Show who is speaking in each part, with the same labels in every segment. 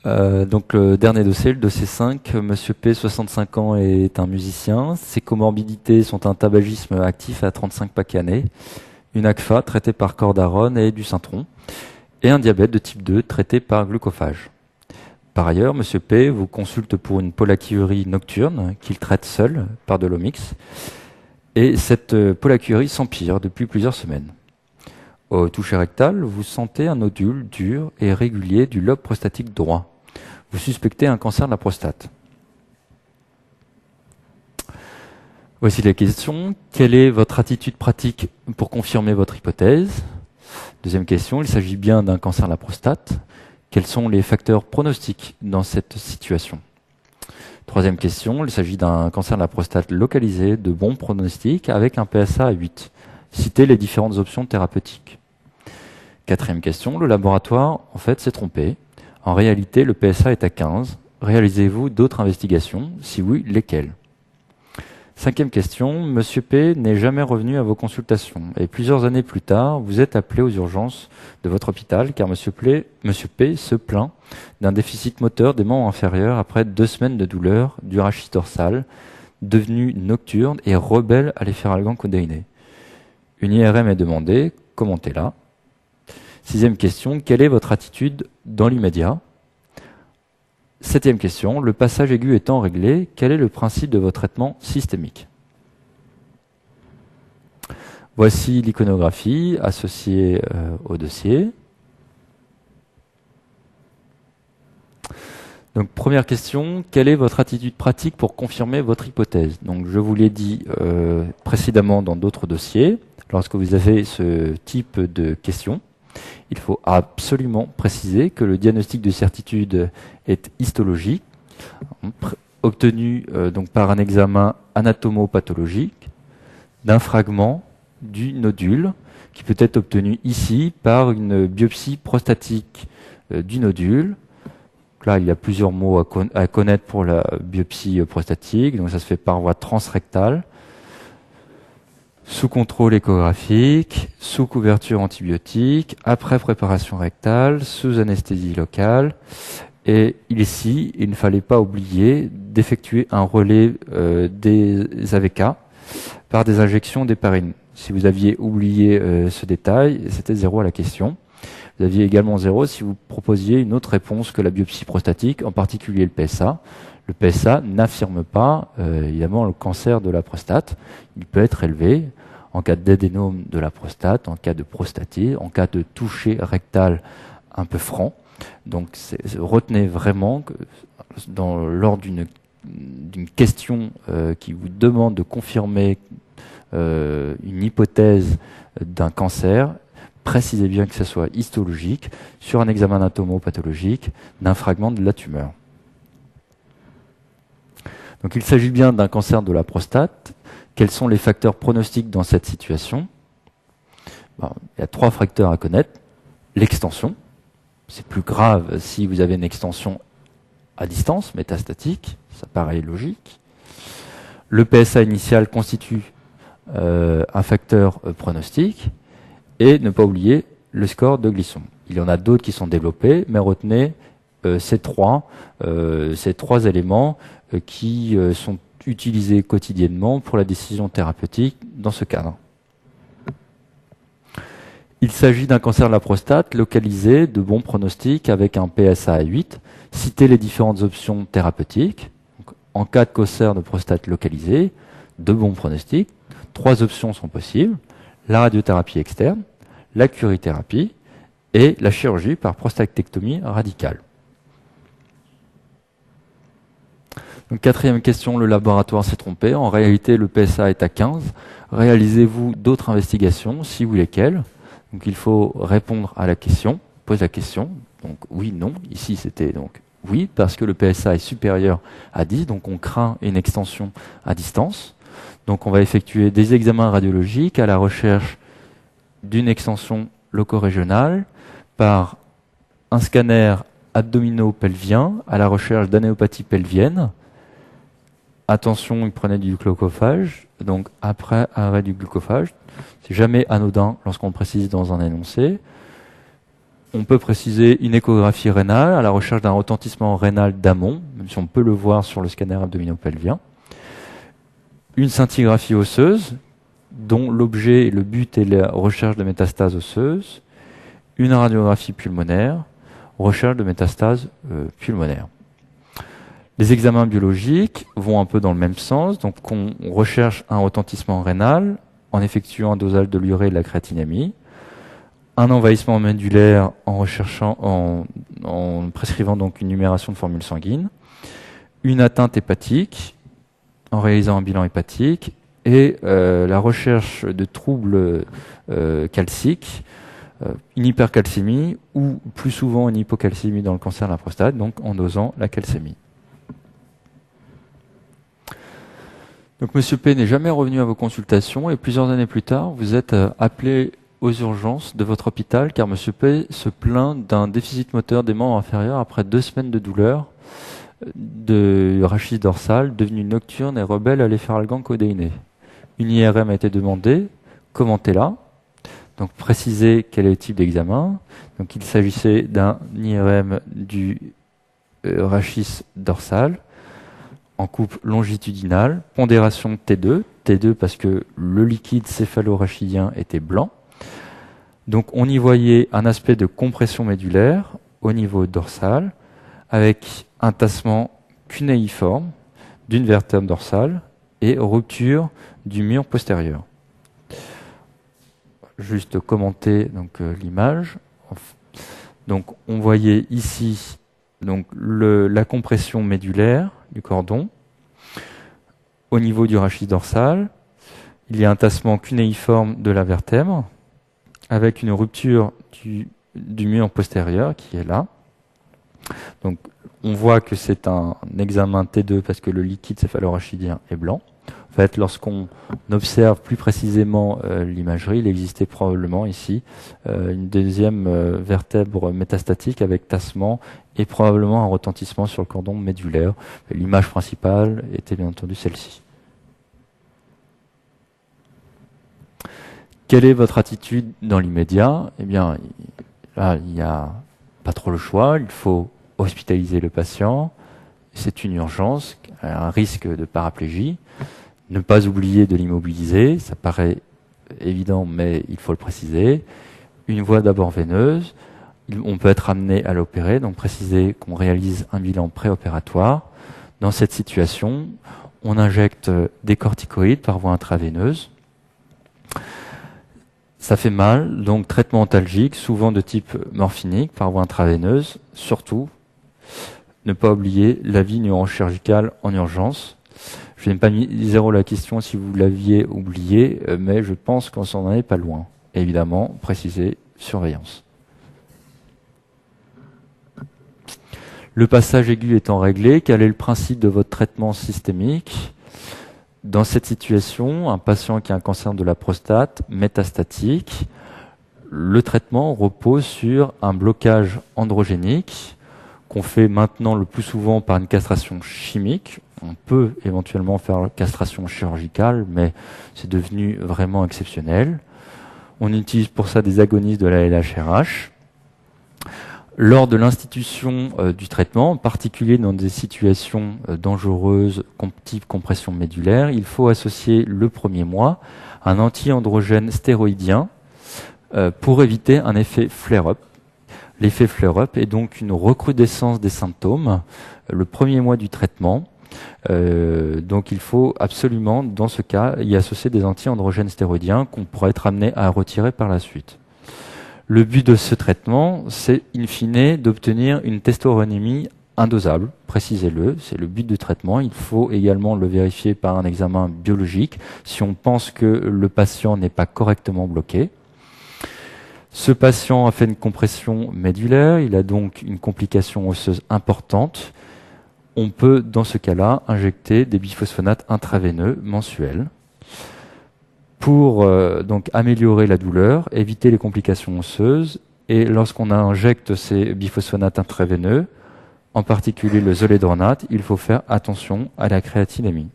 Speaker 1: Donc le dernier dossier, le dossier 5, Monsieur P, 65 ans, est un musicien. Ses comorbidités sont un tabagisme actif à 35 paquets années, une ACFA traitée par cordarone et du Syntron, et un diabète de type 2 traité par glucophage. Par ailleurs, Monsieur P vous consulte pour une pollakiurie nocturne qu'il traite seul par de l'Omix, et cette pollakiurie s'empire depuis plusieurs semaines. Au toucher rectal, vous sentez un nodule dur et régulier du lobe prostatique droit. Vous suspectez un cancer de la prostate. Voici la question. Quelle est votre attitude pratique pour confirmer votre hypothèse? Deuxième question, il s'agit bien d'un cancer de la prostate. Quels sont les facteurs pronostiques dans cette situation? Troisième question, il s'agit d'un cancer de la prostate localisé de bons pronostics avec un PSA à 8. Citez les différentes options thérapeutiques. Quatrième question, le laboratoire, en fait, s'est trompé. En réalité, le PSA est à 15. Réalisez-vous d'autres investigations? Si oui, lesquelles? Cinquième question, Monsieur P n'est jamais revenu à vos consultations. Et plusieurs années plus tard, vous êtes appelé aux urgences de votre hôpital car Monsieur P se plaint d'un déficit moteur des membres inférieurs après 2 semaines de douleur du rachis dorsal, devenu nocturne et rebelle à l'efferalgan codéiné. Une IRM est demandée, commentez-la. Sixième question, quelle est votre attitude dans l'immédiat? Septième question, le passage aigu étant réglé, quel est le principe de votre traitement systémique? Voici l'iconographie associée au dossier. Donc première question, quelle est votre attitude pratique pour confirmer votre hypothèse? Donc je vous l'ai dit précédemment dans d'autres dossiers, lorsque vous avez ce type de questions, il faut absolument préciser que le diagnostic de certitude est histologique, obtenu donc par un examen anatomopathologique d'un fragment du nodule, qui peut être obtenu ici par une biopsie prostatique du nodule. Là, il y a plusieurs mots à connaître pour la biopsie prostatique, donc ça se fait par voie transrectale, sous contrôle échographique, sous couverture antibiotique, après préparation rectale, sous anesthésie locale. Et ici, il ne fallait pas oublier d'effectuer un relais des AVK par des injections d'héparine. Si vous aviez oublié ce détail, c'était 0 à la question. Vous aviez également 0 si vous proposiez une autre réponse que la biopsie prostatique, en particulier le PSA. Le PSA n'affirme pas, évidemment, le cancer de la prostate. Il peut être élevé en cas d'adénome de la prostate, en cas de prostatite, en cas de toucher rectal un peu franc. Donc retenez vraiment que lors d'une question qui vous demande de confirmer une hypothèse d'un cancer, précisez bien que ce soit histologique sur un examen anatomopathologique d'un fragment de la tumeur. Donc il s'agit bien d'un cancer de la prostate. Quels sont les facteurs pronostiques dans cette situation? Il y a 3 facteurs à connaître. L'extension, c'est plus grave si vous avez une extension à distance, métastatique, ça paraît logique. Le PSA initial constitue un facteur pronostic. Et ne pas oublier le score de Glisson. Il y en a d'autres qui sont développés, mais retenez ces trois éléments qui sont utilisés quotidiennement pour la décision thérapeutique dans ce cadre. Il s'agit d'un cancer de la prostate localisé de bons pronostics avec un PSA à 8. Citez les différentes options thérapeutiques. Donc, en cas de cancer de prostate localisé, de bons pronostics, 3 options sont possibles. La radiothérapie externe, la curithérapie et la chirurgie par prostatectomie radicale. Donc, 4e question, le laboratoire s'est trompé. En réalité, le PSA est à 15. Réalisez-vous d'autres investigations? Si oui, lesquelles? Donc il faut répondre à la question, pose la question. Donc oui, non. Ici, c'était donc oui, parce que le PSA est supérieur à 10, donc on craint une extension à distance. Donc on va effectuer des examens radiologiques à la recherche d'une extension locorégionale par un scanner abdominopelvien à la recherche d'anéopathie pelvienne. Attention, il prenait du glucophage, donc après arrêt du glucophage. C'est jamais anodin lorsqu'on le précise dans un énoncé. On peut préciser une échographie rénale à la recherche d'un retentissement rénal d'amont, même si on peut le voir sur le scanner abdominopelvien. Une scintigraphie osseuse, dont l'objet et le but est la recherche de métastases osseuses. Une radiographie pulmonaire, recherche de métastases pulmonaires. Les examens biologiques vont un peu dans le même sens, donc on recherche un retentissement rénal en effectuant un dosage de l'urée et de la créatinamie, un envahissement médulaire en prescrivant donc une numération de formule sanguine, une atteinte hépatique en réalisant un bilan hépatique et la recherche de troubles calciques, une hypercalcémie ou plus souvent une hypocalcémie dans le cancer de la prostate, donc en dosant la calcémie. Donc Monsieur P n'est jamais revenu à vos consultations et plusieurs années plus tard, vous êtes appelé aux urgences de votre hôpital car Monsieur P se plaint d'un déficit moteur des membres inférieurs après 2 semaines de douleur, de rachis dorsal, devenu nocturne et rebelle à l'effet codéiné. Une IRM a été demandée, commentez-la. Donc précisez quel est le type d'examen. Donc il s'agissait d'un IRM du rachis dorsal en coupe longitudinale, pondération T2, T2 parce que le liquide céphalorachidien était blanc. Donc on y voyait un aspect de compression médulaire au niveau dorsal, avec un tassement cunéiforme d'une vertèbre dorsale et rupture du mur postérieur. Juste commenter donc l'image. Donc on voyait ici donc la compression médulaire du cordon. Au niveau du rachis dorsal, il y a un tassement cunéiforme de la vertèbre avec une rupture du mur postérieur qui est là. Donc on voit que c'est un examen T2 parce que le liquide céphalorachidien est blanc. En fait, lorsqu'on observe plus précisément l'imagerie, il existait probablement ici une deuxième vertèbre métastatique avec tassement et probablement un retentissement sur le cordon médulaire. L'image principale était bien entendu celle-ci. Quelle est votre attitude dans l'immédiat? Eh bien, là, il n'y a pas trop le choix. Il faut hospitaliser le patient. C'est une urgence, un risque de paraplégie. Ne pas oublier de l'immobiliser, ça paraît évident, mais il faut le préciser. Une voie d'abord veineuse, on peut être amené à l'opérer, donc préciser qu'on réalise un bilan préopératoire. Dans cette situation, on injecte des corticoïdes par voie intraveineuse. Ça fait mal, donc traitement antalgique, souvent de type morphinique par voie intraveineuse. Surtout, ne pas oublier l'avis neurochirurgical en urgence. Je n'ai pas mis 0 la question si vous l'aviez oublié, mais je pense qu'on s'en est pas loin. Et évidemment, préciser surveillance. Le passage aigu étant réglé, quel est le principe de votre traitement systémique? Dans cette situation, un patient qui a un cancer de la prostate métastatique, le traitement repose sur un blocage androgénique qu'on fait maintenant le plus souvent par une castration chimique. On peut éventuellement faire la castration chirurgicale, mais c'est devenu vraiment exceptionnel. On utilise pour ça des agonistes de la LHRH. Lors de l'institution du traitement, en particulier dans des situations dangereuses, type compression médulaire, il faut associer le premier mois un anti-androgène stéroïdien pour éviter un effet flare-up. L'effet flare-up est donc une recrudescence des symptômes le premier mois du traitement. Donc il faut absolument, dans ce cas, y associer des anti-androgènes stéroïdiens qu'on pourra être amené à retirer par la suite. Le but de ce traitement, c'est in fine d'obtenir une testorhonémie indosable, précisez-le, c'est le but du traitement. Il faut également le vérifier par un examen biologique si on pense que le patient n'est pas correctement bloqué. Ce patient a fait une compression médulaire, il a donc une complication osseuse importante. On peut, dans ce cas-là, injecter des biphosphonates intraveineux mensuels pour donc améliorer la douleur, éviter les complications osseuses. Et lorsqu'on injecte ces biphosphonates intraveineux, en particulier le zoledronate, il faut faire attention à la créatinémie.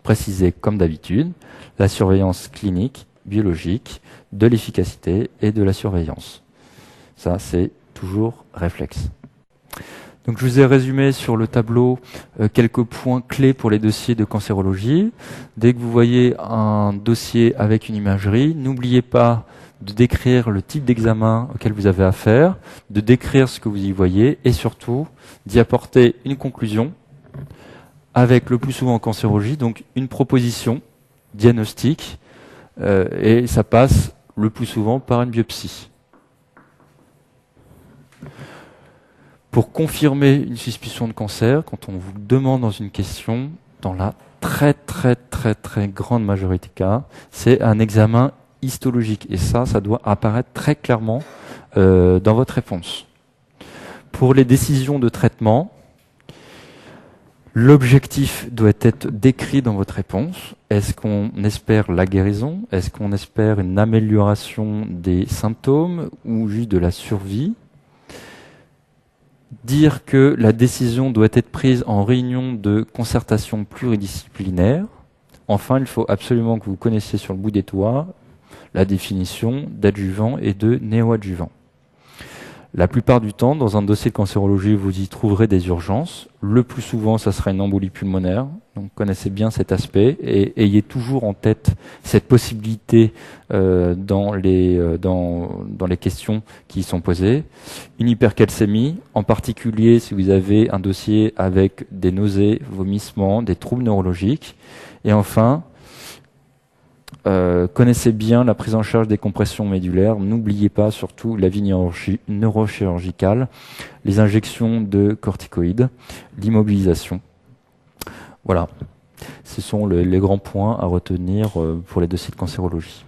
Speaker 1: Préciser, comme d'habitude, la surveillance clinique, biologique, de l'efficacité et de la surveillance. Ça, c'est toujours réflexe. Donc, je vous ai résumé sur le tableau quelques points clés pour les dossiers de cancérologie. Dès que vous voyez un dossier avec une imagerie, n'oubliez pas de décrire le type d'examen auquel vous avez affaire, de décrire ce que vous y voyez et surtout d'y apporter une conclusion avec le plus souvent en cancérologie, donc une proposition diagnostique et ça passe le plus souvent par une biopsie. Pour confirmer une suspicion de cancer, quand on vous demande dans une question, dans la très grande majorité des cas, c'est un examen histologique. Et ça doit apparaître très clairement dans votre réponse. Pour les décisions de traitement, l'objectif doit être décrit dans votre réponse. Est-ce qu'on espère la guérison? Est-ce qu'on espère une amélioration des symptômes ou juste de la survie? Dire que la décision doit être prise en réunion de concertation pluridisciplinaire. Enfin, il faut absolument que vous connaissiez sur le bout des doigts la définition d'adjuvant et de néoadjuvant. La plupart du temps, dans un dossier de cancérologie, vous y trouverez des urgences. Le plus souvent, ça sera une embolie pulmonaire. Donc, connaissez bien cet aspect et ayez toujours en tête cette possibilité dans les questions qui y sont posées. Une hypercalcémie, en particulier si vous avez un dossier avec des nausées, vomissements, des troubles neurologiques. Et enfin, connaissez bien la prise en charge des compressions médulaires. N'oubliez pas surtout la vie neurochirurgicale, les injections de corticoïdes, l'immobilisation. Voilà, ce sont les grands points à retenir pour les dossiers de cancérologie.